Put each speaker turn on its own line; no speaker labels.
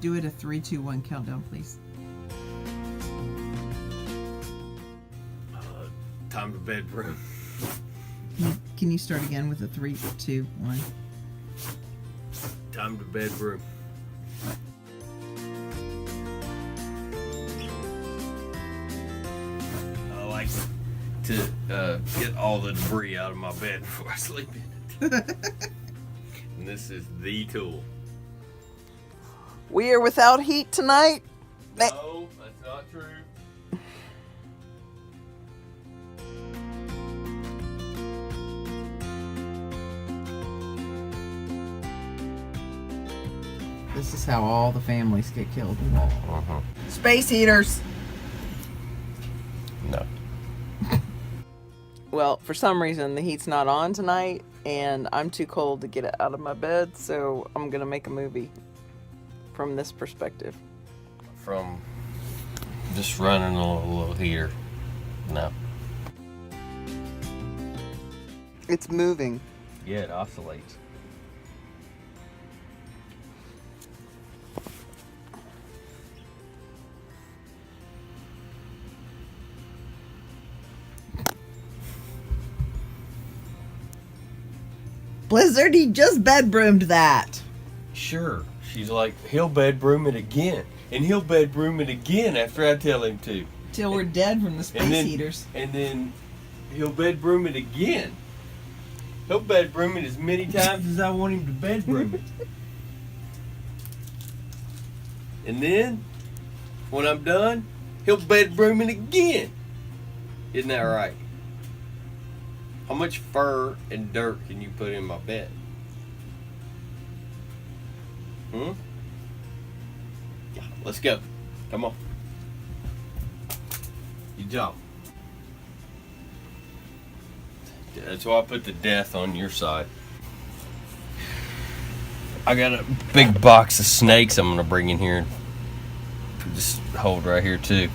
Do it a 3, 2, 1 countdown, please.
Time to bedroom.
Can you start again with a 3, 2, 1?
Time to bedroom. I like to get all the debris out of my bed before I sleep in it. And this is the tool.
We are without heat tonight.
No, that's not true.
This is how all the families get killed. Space heaters.
No.
Well, for some reason, the heat's not on tonight, and I'm too cold to get it out of my bed, so I'm going to make a movie from this perspective.
From just running a little heater. No.
It's moving.
Yeah, it oscillates.
Blizzard, he just bedroomed that.
Sure. She's like, he'll bedroom it again. And he'll bedroom it again after I tell him to.
Till we're dead from the space heaters.
And then he'll bedroom it again. He'll bedroom it as many times as I want him to bedroom it. And then, when I'm done, he'll bedroom it again. Isn't that right? How much fur and dirt can you put in my bed? Yeah, let's go. Come on. You jump. That's why I put the death on your side. I got a big box of snakes I'm gonna bring in here and just hold right here too.